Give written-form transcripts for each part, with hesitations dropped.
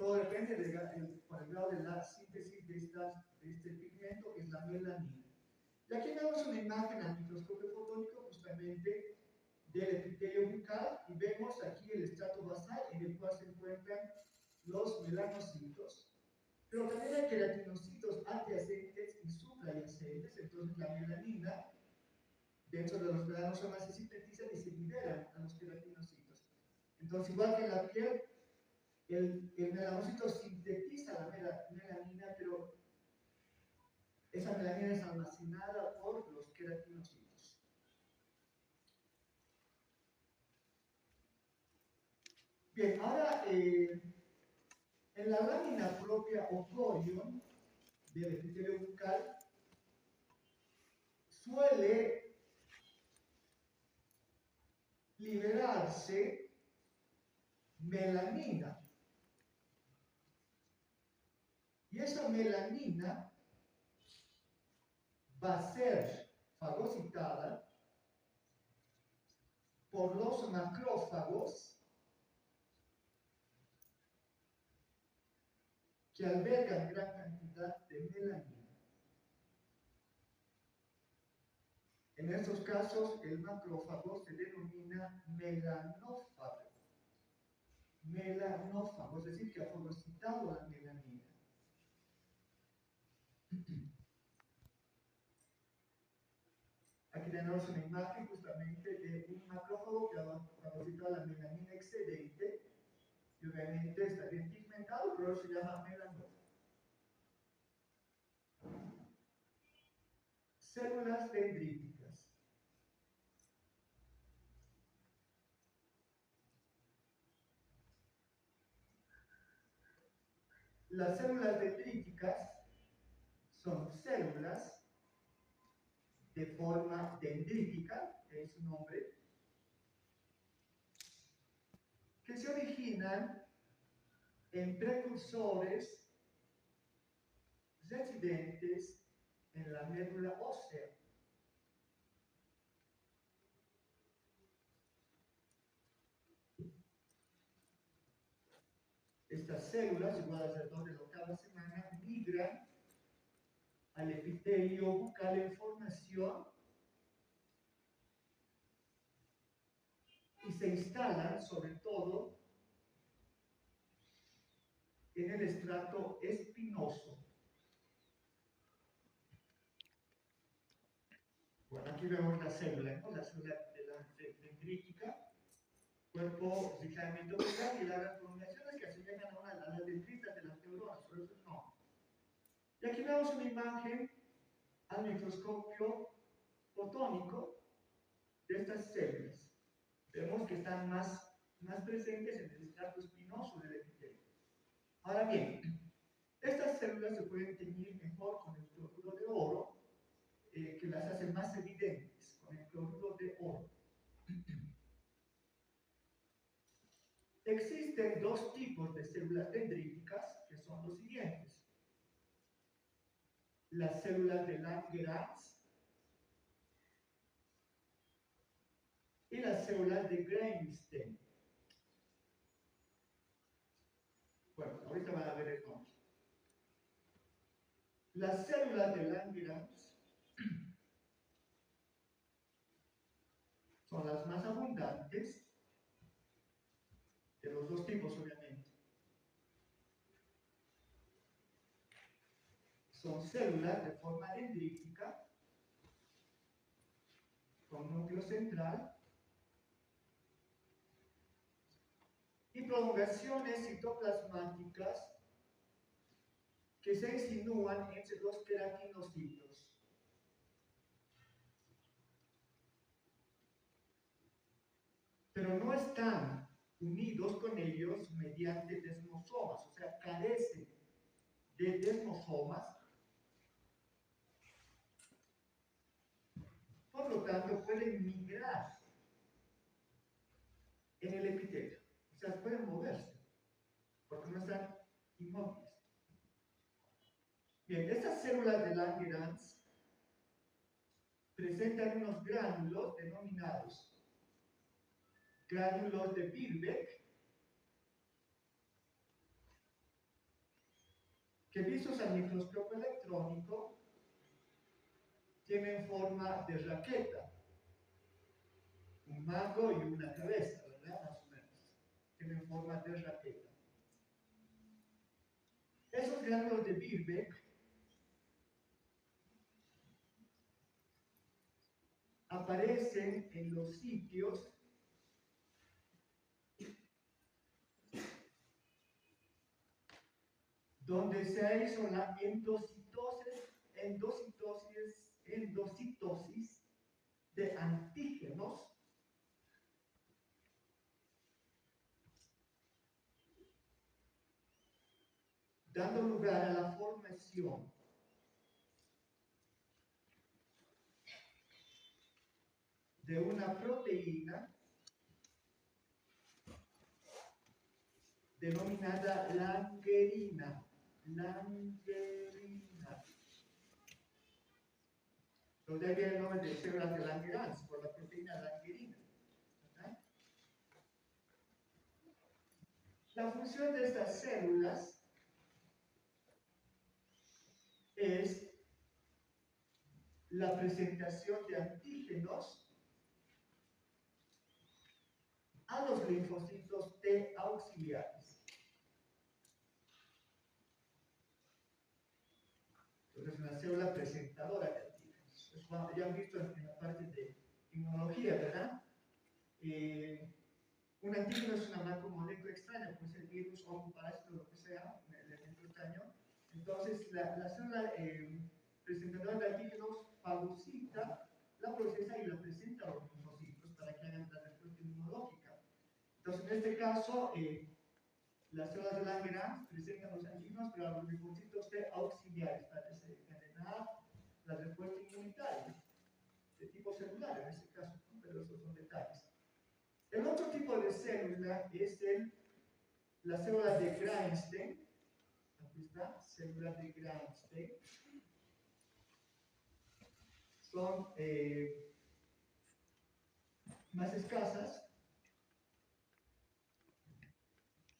todo depende por el grado de la síntesis de este pigmento, que es la melanina. Y aquí vemos una imagen al microscopio fotónico justamente del epitelio bucal y vemos aquí el estrato basal en el cual se encuentran los melanocitos, pero también hay queratinocitos adyacentes y suprayacentes. Entonces la melanina dentro de los melanosomas se sintetizan y se liberan a los queratinocitos. Entonces, igual que en la piel, el melanocito sintetiza la melanina, pero esa melanina es almacenada por los queratinocitos. Bien, ahora en la lámina propia o corion del epitelio bucal suele liberarse melanina. Y esa melanina va a ser fagocitada por los macrófagos que albergan gran cantidad de melanina. En estos casos, el macrófago se denomina melanófago. Melanófago, es decir, que ha fagocitado la melanina. Aquí tenemos una imagen justamente de un macrófago que ha fagocitado la melanina excedente y obviamente está bien pigmentado, pero se llama melanófago. Células dendríticas. Las células dendríticas son células de forma dendrítica, que es su nombre, que se originan en precursores residentes en la médula ósea. Estas células, igual alrededor de la octava semana, migran al epitelio bucal en formación y se instalan sobre todo en el estrato espinoso. Bueno, aquí vemos la célula, ¿no? La célula de la dendrítica, cuerpo ligeramente oblongado y largas prolongaciones que asemejan a las dendritas de las neuronas, por eso no. Y aquí vemos una imagen al microscopio fotónico de estas células. Vemos que están más presentes en el estrato espinoso del epitelio. Ahora bien, estas células se pueden teñir mejor con el cloruro de oro, que las hace más evidentes con el cloruro de oro. Existen dos tipos de células dendríticas que son los siguientes. Las células de Langerhans y las células de Greisenstein. Bueno, ahorita van a ver el nombre. Las células de Langerhans son las más abundantes de los dos tipos, obviamente. Son células de forma dendrítica, con núcleo central y prolongaciones citoplasmáticas que se insinúan entre los queratinocitos. Pero no están unidos con ellos mediante desmosomas, o sea, carecen de desmosomas. Por lo tanto, pueden migrar en el epitelio, o sea, pueden moverse, porque no están inmóviles. Bien, estas células de Langerhans presentan unos gránulos denominados gránulos de Birbeck, que vistos al microscopio electrónico tienen forma de raqueta, un mango y una cabeza, ¿verdad? Más o menos. Tienen forma de raqueta. Esos gránulos de Birbeck aparecen en los sitios donde se hizo la endocitosis de antígenos dando lugar a la formación de una proteína denominada langerina. Donde viene el nombre de células de Langerhans, por la proteína langerina. ¿Verdad? La función de estas células es la presentación de antígenos a los linfocitos T auxiliares. Entonces, una célula presentadora de antígenos. Ya han visto en la parte de inmunología, ¿verdad? Un antígeno es una macromolécula extraña, puede ser virus o un parásito, lo que sea, el elemento extraño. Entonces, la célula presentadora de antígenos fagocita la procesa y la presenta a los linfocitos para que hagan la respuesta inmunológica. Entonces, en este caso, las células de Langerhans presentan los antígenos, pero a los linfocitos T auxiliares para desencadenar la respuesta inmunitaria de tipo celular, en este caso, ¿no? Pero esos son detalles. El otro tipo de célula es la célula de Greinstein. Aquí está, célula de Greinstein. Son más escasas,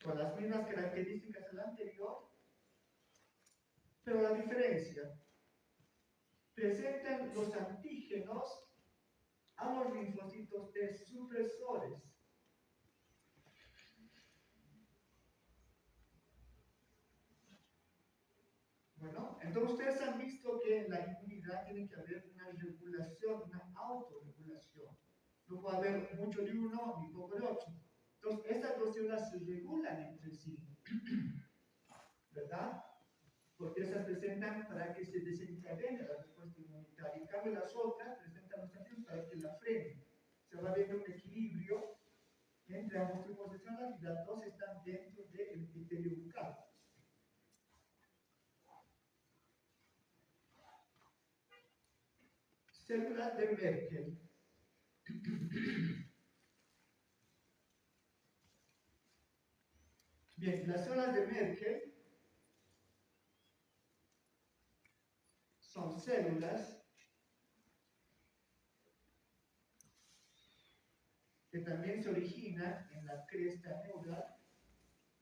con las mismas características de la anterior, pero la diferencia, presentan los antígenos a los linfocitos T supresores. Bueno, entonces ustedes han visto que en la inmunidad tiene que haber una regulación, una autorregulación. No puede haber mucho de uno ni poco de otro. Entonces, estas dos células se regulan entre sí, ¿verdad? Porque esas presentan para que se desencadene la respuesta inmunitaria. En cambio, las otras presentan los antígenos para que la frenen. Se va viendo un equilibrio entre ambos tipos de células y las dos están dentro del epitelio bucal. Células de Merkel. Bien, las células de Merkel son células que también se originan en la cresta neural,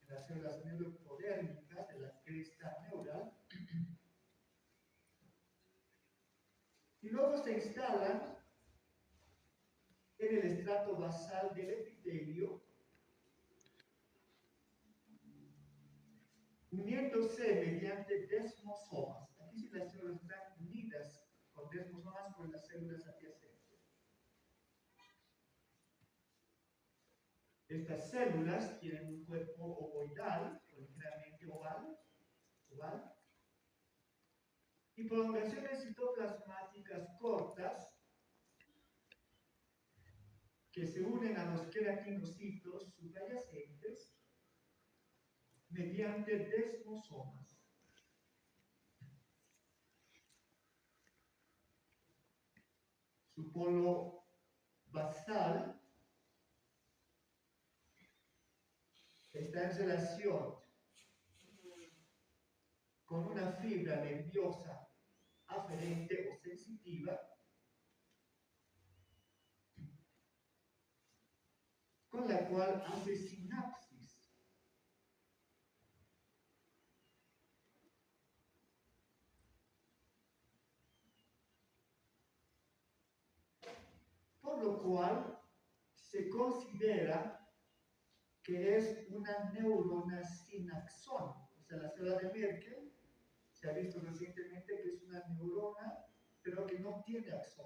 en las células neuropodérmicas de la cresta neural, y luego se instalan en el estrato basal del epitelio, uniéndose mediante desmosomas. Aquí sí las células están unidas con desmosomas con las células adyacentes. Estas células tienen un cuerpo ovoidal, o ligeramente oval, y prolongaciones citoplasmáticas cortas que se unen a los queratinocitos subyacentes mediante desmosomas. Su polo basal está en relación con una fibra nerviosa aferente o sensitiva con la cual hace sinapsis. cual se considera que es una neurona sin axón. O sea, la célula de Merkel se ha visto recientemente que es una neurona, pero que no tiene axón.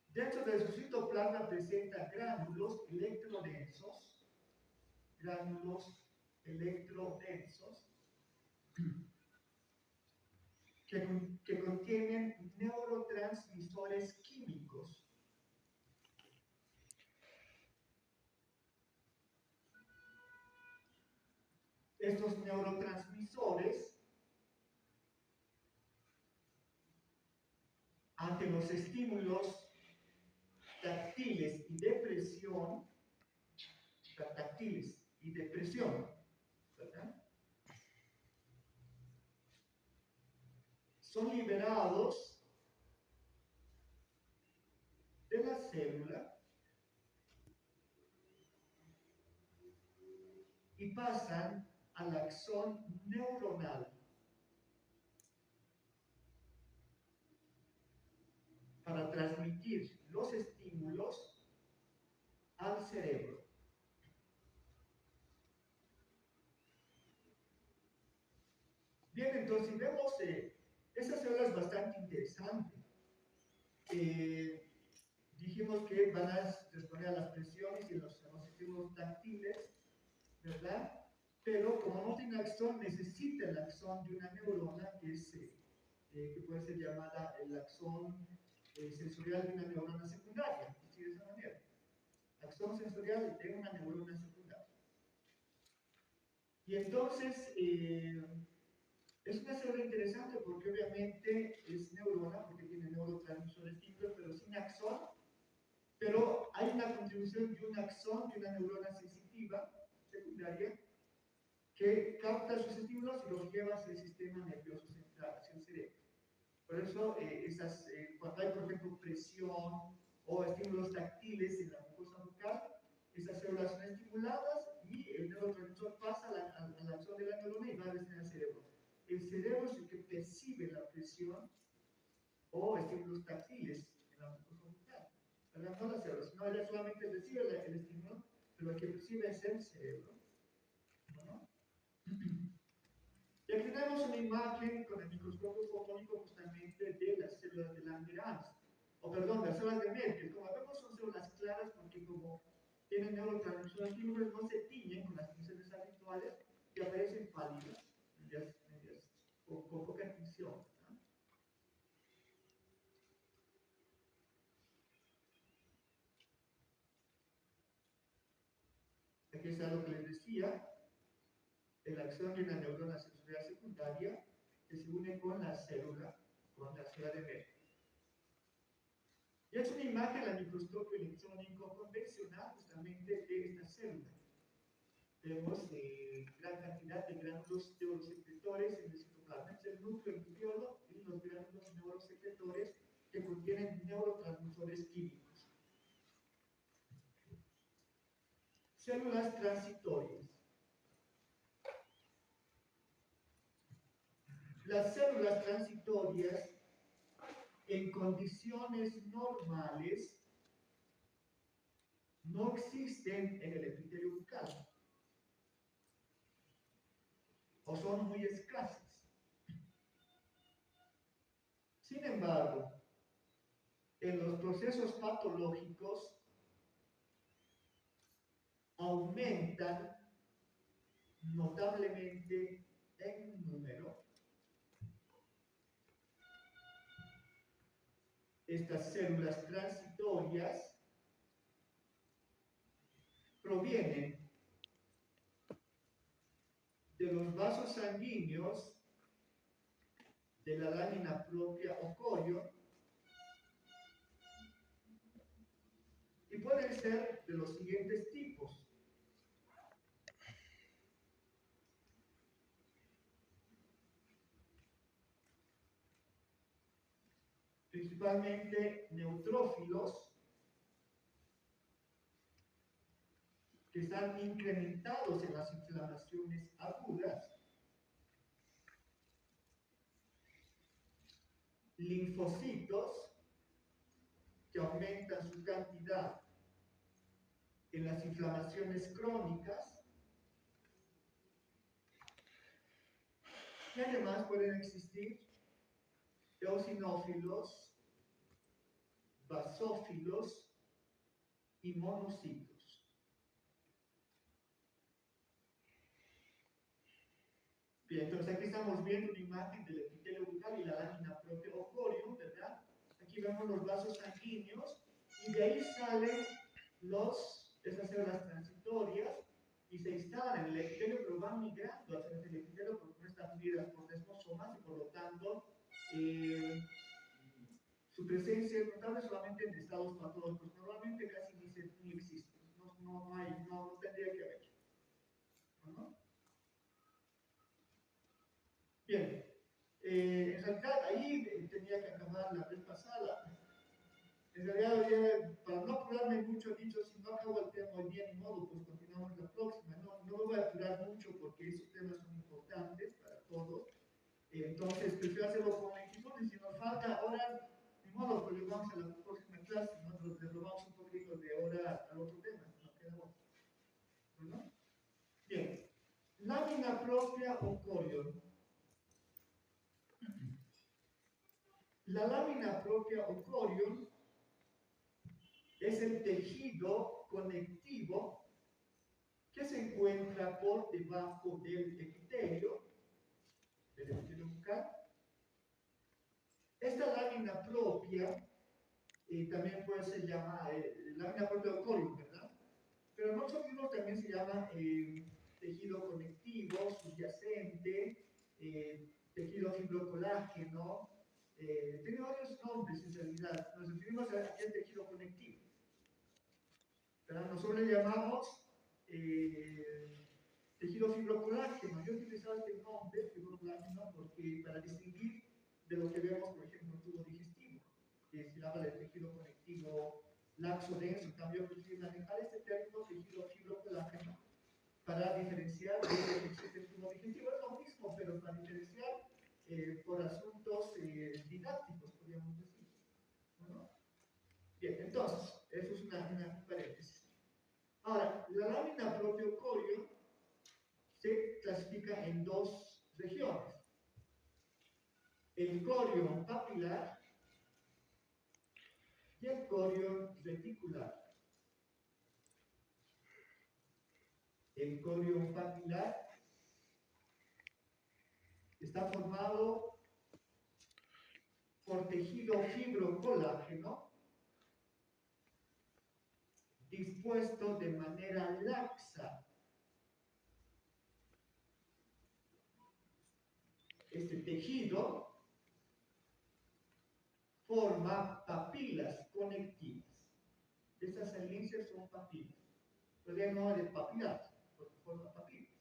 Dentro del su citoplasma presenta gránulos electrodensos, que contienen neurotransmisores químicos. Estos neurotransmisores, ante los estímulos táctiles y de presión, ¿verdad? Son liberados de la célula y pasan al axón neuronal para transmitir los estímulos al cerebro. Bien, entonces vemos, esa célula es bastante interesante. Dijimos que van a responder a las presiones y los estímulos táctiles, ¿verdad? Pero como no tiene axón, necesita el axón de una neurona que puede ser llamada el axón sensorial de una neurona secundaria, así de esa manera. Axón sensorial de una neurona secundaria. Y entonces, es una célula interesante porque obviamente es neurona, porque tiene neurotransmisores químicos, pero sin axón. Pero hay una contribución de un axón de una neurona sensitiva secundaria que capta sus estímulos y los lleva hacia el sistema nervioso central, hacia el cerebro. Por eso, cuando hay, por ejemplo, presión o estímulos táctiles en la mucosa bucal, esas células son estimuladas y el neurotransmisor pasa al axón de la neurona y va a descender al cerebro. El cerebro es el que percibe la presión o estímulos táctiles en la mucosa bucal. ¿Verdad? No las células, no, ella solamente recibe el estímulo, pero el que percibe es el cerebro. ¿No? Y aquí tenemos una imagen con el microscopio fotónico justamente de las células de Langerhans, las células de Merkel. Como vemos, son células claras porque como tienen neurotransmisores químicos, no se tiñen con las tinciones habituales y aparecen pálidas, con poca tinción. ¿No? Aquí está lo que les decía, el axón de una neurona sensorial secundaria que se une con la célula de Merkel. Y es una imagen al microscopio electrónico convencional justamente de esta célula. Vemos gran cantidad de gránulos neurosecretores en el citoplasma, es el núcleo nucleolo y los gránulos neurosecretores que contienen neurotransmisores químicos. Células transitorias. Las células transitorias en condiciones normales no existen en el epitelio bucal o son muy escasas. Sin embargo, en los procesos patológicos aumentan notablemente en número. Estas células transitorias provienen de los vasos sanguíneos de la lámina propia o collo y pueden ser de los siguientes tipos. Principalmente neutrófilos, que están incrementados en las inflamaciones agudas, linfocitos que aumentan su cantidad en las inflamaciones crónicas, y además pueden existir eosinófilos, basófilos y monocitos. Bien, entonces aquí estamos viendo una imagen del epitelio bucal y la lámina propia o corium, ¿verdad? Aquí vemos los vasos sanguíneos y de ahí salen esas células transitorias y se instalan en el epitelio, pero van migrando a través del epitelio porque no están unidas por desmosomas y por lo tanto su presencia es notable solamente en estados patológicos. Normalmente casi ni existe, no tendría que haber. ¿No? Bien, en realidad ahí tenía que acabar la vez pasada. En realidad, para no apurarme mucho, he dicho, si no acabo el tema hoy día, ni modo, pues continuamos la próxima. No me voy a apurar mucho porque esos temas son importantes para todos. Entonces, prefiero hacerlo con lentitud y si nos falta hora, ni modo, pues vamos a la próxima clase, ¿no? Le robamos un poquito de hora al otro tema, no queda otro. ¿No? Bien, lámina propia o corion. La lámina propia o corion es el tejido conectivo que se encuentra por debajo del epitelio bucal. Esta lámina propia también puede ser llamada lámina propia o corium, ¿verdad? Pero en otros libros también se llama tejido conectivo, subyacente, tejido fibrocolágeno, tiene varios nombres en realidad. Nos referimos a aquel tejido conectivo. ¿Verdad? Nosotros le llamamos tejido fibrocolágeno. Yo he utilizado este nombre, fibrocolágeno, porque para distinguir de lo que vemos, por ejemplo, en el tubo digestivo, que se habla de tejido conectivo laxo denso. En cambio, prefiero manejar este término tejido fibrocolágeno para diferenciar de lo que existe en el tubo digestivo. Es lo mismo, pero para diferenciar por asuntos didácticos, podríamos decir. ¿No? Bien, entonces, eso es una paréntesis. Ahora, la lámina propia corium se clasifica en dos regiones. El corium papilar y el corium reticular. El corium papilar está formado por tejido fibrocolágeno dispuesto de manera laxa. Este tejido forma papilas conectivas. Estas salientes son papilas. Todavía no es papilar, porque forma papilas.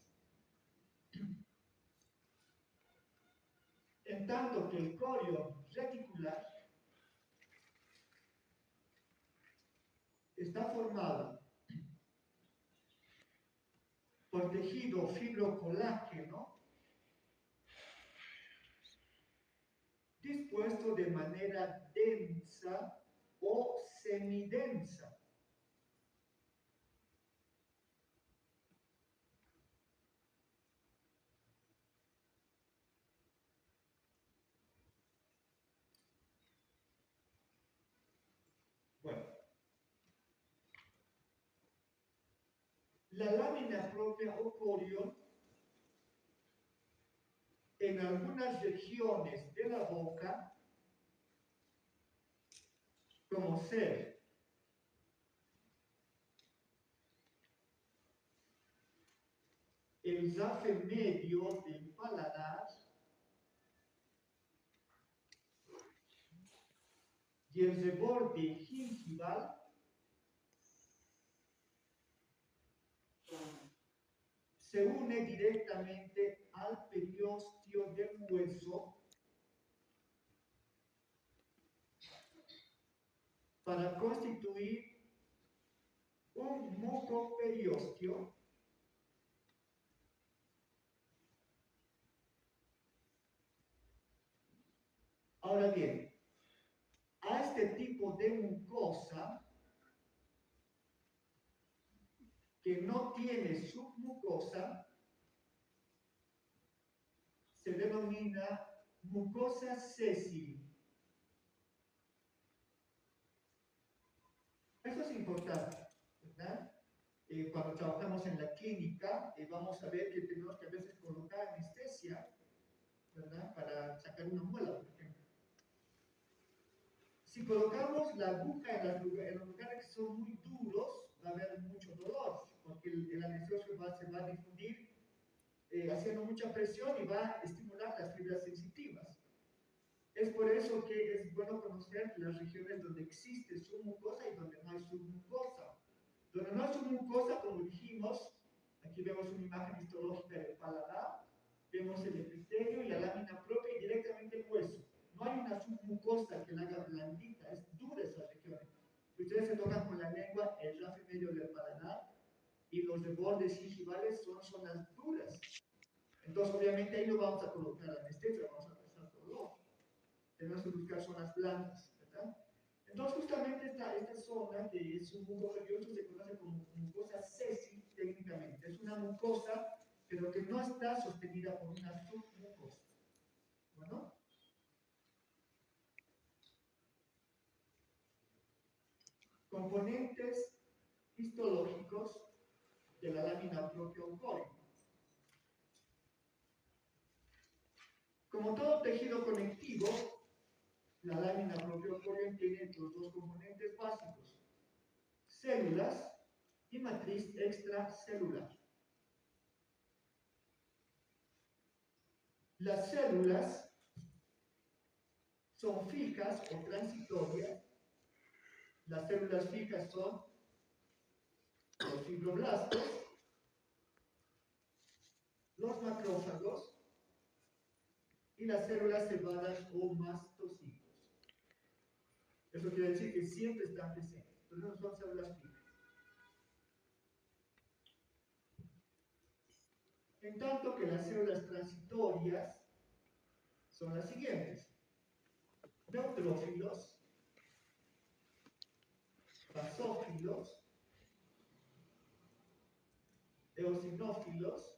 En tanto que el corium reticular está formado por tejido fibrocolágeno dispuesto de manera densa o semidensa. Bueno, la lámina propia o corium en algunas regiones de la boca, como ser el zafe medio del paladar y el reborde gingival, se une directamente al periósteo del hueso para constituir un mucoperiósteo Ahora bien, de mucosa que no tiene submucosa se denomina mucosa sésil. Eso es importante, ¿verdad? Cuando trabajamos en la clínica, vamos a ver que tenemos que a veces colocar anestesia, ¿verdad? Para sacar una muela, por ejemplo. Si colocamos la aguja en los lugares que son muy duros, va a haber mucho dolor, porque el anestesio se va a difundir haciendo mucha presión y va a estimular las fibras sensitivas. Es por eso que es bueno conocer las regiones donde existe submucosa y donde no hay submucosa. Donde no hay submucosa, como dijimos, aquí vemos una imagen histológica del paladar, vemos el epitelio y la lámina propia y directamente el hueso. No hay una submucosa que la haga blandita, es dura esa región. Si ustedes se tocan con la lengua, el rafe medio del paladar y los de bordes gingivales son zonas duras. Entonces, obviamente, ahí no vamos a colocar anestesia, vamos a pasar dolor. Tenemos que buscar zonas blandas, ¿verdad? Entonces, justamente esta zona, que es un mucosa nervioso, se conoce como mucosa sésil técnicamente. Es una mucosa, pero que no está sostenida por una submucosa. Bueno. Componentes histológicos de la lámina propio-oncórica. Como todo tejido conectivo, la lámina propio-oncórica tiene los dos componentes básicos: células y matriz extracelular. Las células son fijas o transitorias. Las células fijas son los fibroblastos, los macrófagos y las células cebadas o mastocitos. Eso quiere decir que siempre están presentes, pero no son células fijas. En tanto que las células transitorias son las siguientes: neutrófilos, basófilos, eosinófilos,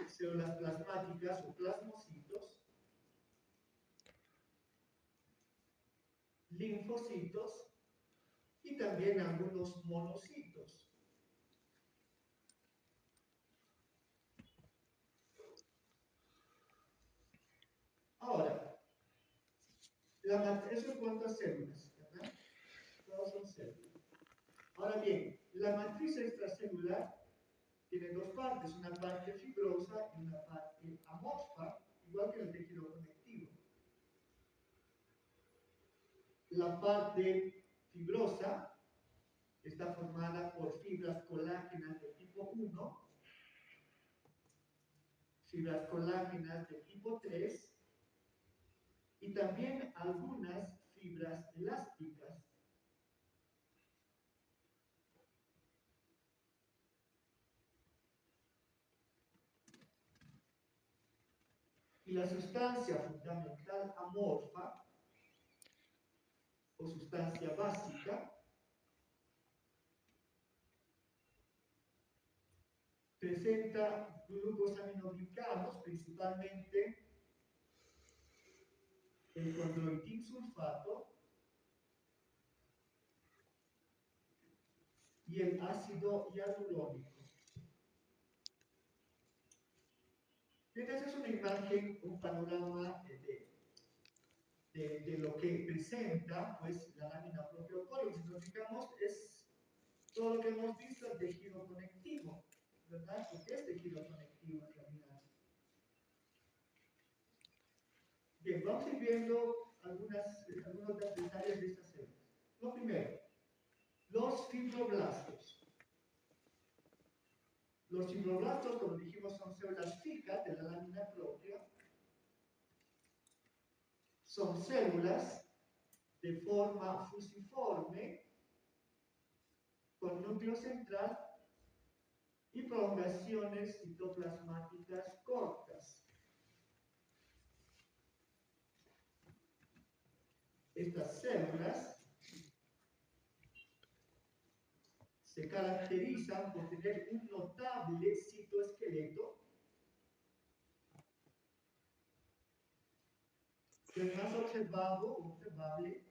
células plasmáticas o plasmocitos, linfocitos y también algunos monocitos. Ahora, eso en cuanto a células, ¿verdad? Todas son células. Ahora bien, la matriz extracelular tiene dos partes, una parte fibrosa y una parte amorfa, igual que el tejido conectivo. La parte fibrosa está formada por fibras colágenas de tipo 1, fibras colágenas de tipo 3 y también algunas fibras elásticas. Y la sustancia fundamental amorfa o sustancia básica presenta glucosaminoglicanos, principalmente el condroitin sulfato y el ácido hialurónico. Esta es una imagen, un panorama de lo que presenta pues, la lámina propio-oncórica. Si nos fijamos, es todo lo que hemos visto el tejido conectivo, ¿verdad? Porque es tejido conectivo en realidad. Bien, vamos a ir viendo algunos detalles de estas células. Lo primero, los fibroblastos. Los fibroblastos, como dijimos, son células fijas de la lámina propia. Son células de forma fusiforme, con núcleo central y prolongaciones citoplasmáticas cortas. estas células se caracterizan por tener un notable citoesqueleto, que es más observable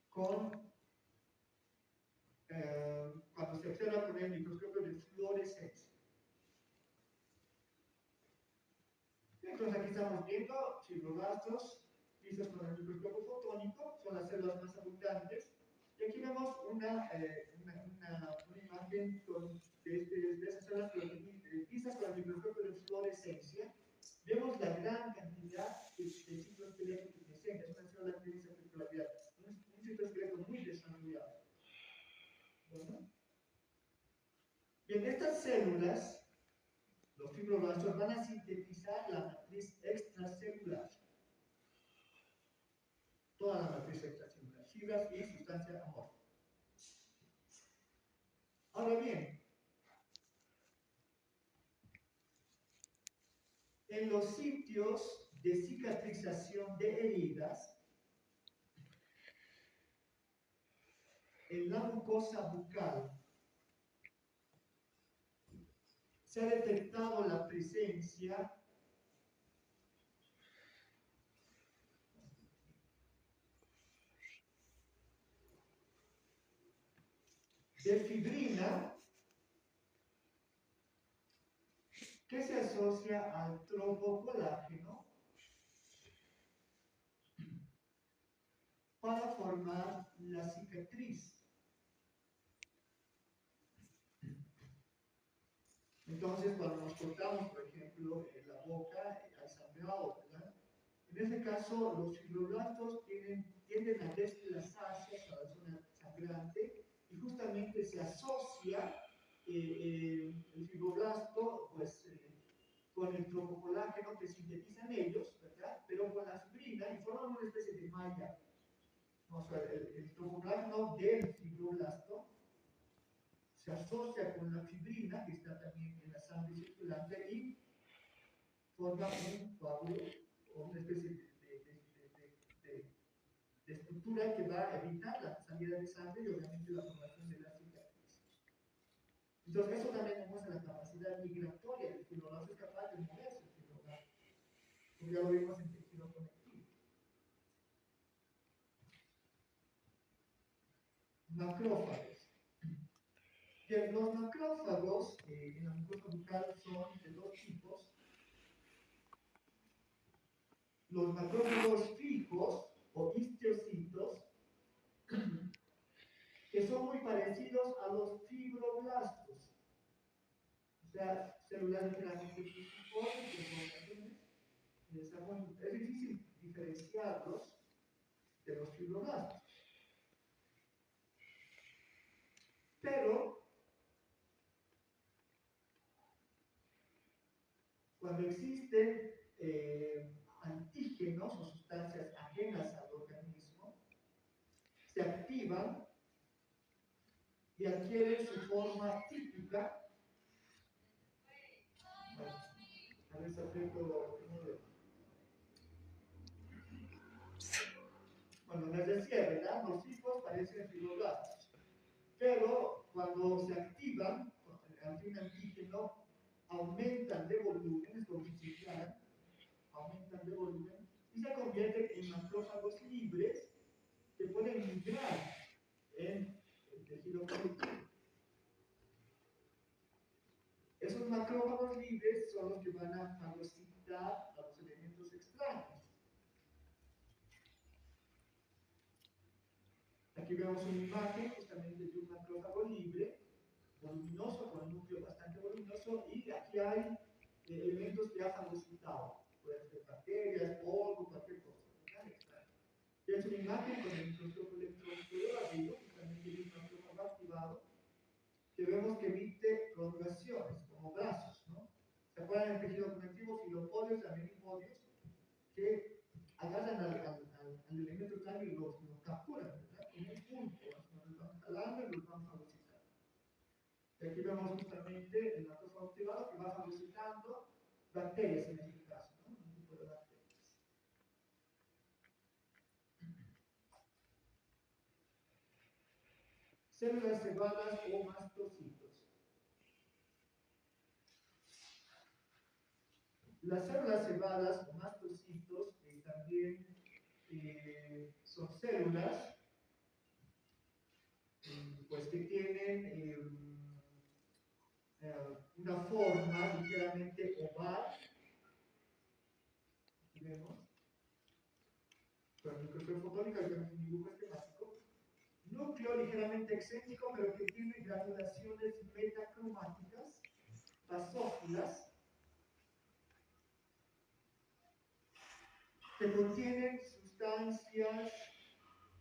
con, cuando se observa con el microscopio de fluorescencia. Entonces aquí estamos viendo fibroblastos vistos con el microscopio fotónico, son las células más abundantes, y aquí vemos una imagen de esas células vistas con el microscopio de fluorescencia. Vemos la gran cantidad de citoesqueleto que presenta, es una célula que tiene esa particularidad, un citoesqueleto muy desarrollado. ¿Bueno? Bien, estas células, los fibroblastos, van a sintetizar la matriz extracelular. Toda la matriz extracelular, fibras y sustancia amorfa. Ahora bien, en los sitios de cicatrización de heridas, en la mucosa bucal, se ha detectado la presencia de fibrina que se asocia al tropocolágeno para formar la cicatriz. Entonces, cuando nos cortamos, por ejemplo, en la boca, al sangrado, ¿verdad? En este caso, los fibroblastos tienden a desplazarse hacia la zona sangrante y justamente se asocia el fibroblasto pues, con el tropocolágeno que sintetizan ellos, ¿verdad? Pero con la fibrina y forman una especie de malla. O sea, el tropocolágeno del fibroblasto se asocia con la fibrina que está también en la sangre circulante y forma un coágulo o una especie de estructura que va a evitar la salida de sangre y obviamente la formación de la cicatriz. Entonces eso también demuestra la capacidad migratoria del fibroblasto, es capaz de moverse el fibroblasto, como ya lo vimos en tejido conectivo. Macrófagos. Bien, los macrófagos en la mucosa bucal son de dos tipos. Los macrófagos fijos o histiocitos, que son muy parecidos a los fibroblastos. O sea, células ligeramente fusiformes, es difícil diferenciarlos de los fibroblastos. Pero, cuando existen antígenos o sustancias ajenas al organismo, se activan y adquieren su forma típica. Bueno, a ver si aprieto Bueno, les decía, ¿verdad? Los hijos parecen fibroblastos, pero cuando se activan, al fin antígeno, aumentan de volumen, es como si se inflaran, aumentan de volumen y se convierten en macrófagos libres que pueden migrar en el tejido conectivo. Esos macrófagos libres son los que van a fagocitar a los elementos extraños. Aquí vemos una imagen justamente de un macrófago libre, voluminoso, con un núcleo bastante voluminoso, y aquí hay elementos que ha fagocitado. Pueden ser bacterias, polvo, cualquier cosa. Y es una imagen con el microscopio electrónico de vacío, justamente de un macrófago activado, que vemos que emite prolongaciones, como brazos, ¿no? ¿Se acuerdan del tejido conectivo? Filopodios, lamelipodios, que agarran al elemento extraño y lo capturan, ¿verdad? En un punto, los van jalando y los van fagocitando. Y aquí vemos justamente el macrófago activado que va fagocitando bacterias en este caso, ¿no? Un tipo de bacterias. células cebadas o mastocitos. Las células cebadas o mastocitos también son células pues que tienen una forma ligeramente oval. Aquí vemos. Con el microscopio fotónico vemos un dibujo esquemático. Núcleo ligeramente excéntrico, pero que tiene granulaciones metacromáticas, basófilas, que contienen sustancias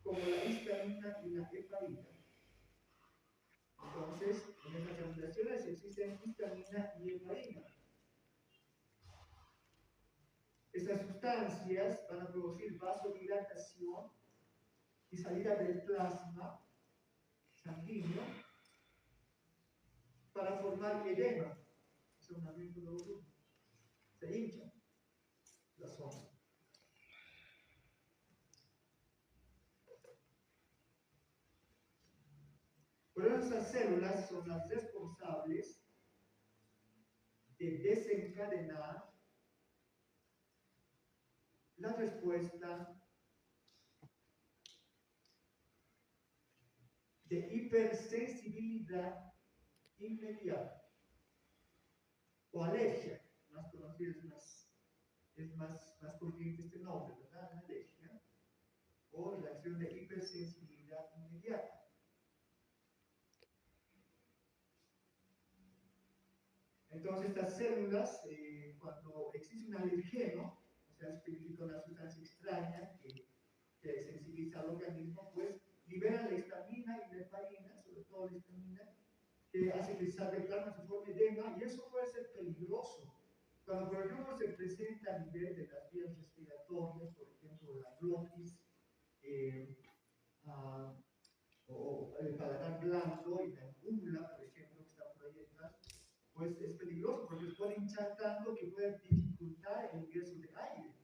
como la histamina y la heparina. Entonces, en estas granulaciones existen histamina y heparina. Estas sustancias van a producir vasodilatación y salida del plasma sanguíneo para formar edema. Es un aumento de volumen. Se hincha la zona. Por eso estas células son las responsables de desencadenar la respuesta de hipersensibilidad inmediata o alergia, más conocido, es más corriente este nombre, ¿verdad? Alergia o reacción de hipersensibilidad inmediata. Entonces estas células, cuando existe un alergeno, o sea, significa una sustancia extraña que sensibiliza al organismo, pues liberan la histamina y la heparina, sobre todo la histamina, que hace que salga el plasma, se forme edema, y eso puede ser peligroso. Cuando por ejemplo se presenta a nivel de las vías respiratorias, por ejemplo la glotis, o el paladar blando y la ungula, por ejemplo, que está por ahí detrás, pues es peligroso porque se puede hinchar tanto que puede dificultar el ingreso de aire,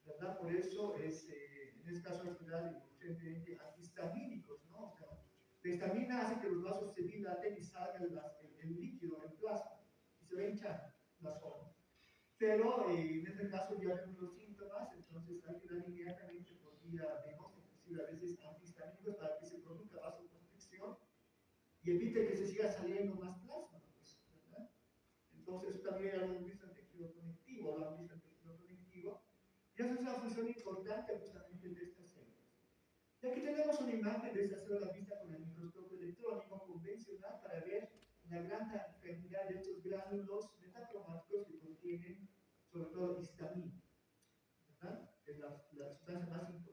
¿verdad? Por eso es, en este caso, urgentemente antihistamínicos, ¿no? O sea, la histamina hace que los vasos se dilaten y salga el líquido, el plasma, y se va a hinchar la zona. Pero en este caso ya vemos los síntomas, entonces hay que dar inmediatamente por vía venosa, inclusive a veces antihistamínicos, para que se produzca vasoconstricción y evite que se siga saliendo más plasma, pues, ¿verdad? Entonces, eso también ya lo hemos visto en tejido conectivo, lo han visto en tejido conectivo, y eso es una función importante justamente de estas células. Y aquí tenemos una imagen de estas células vista con el microscopio electrónico convencional para ver la gran cantidad de estos gránulos metacromáticos que contienen sobre todo histamina, ¿verdad? Es la sustancia más importante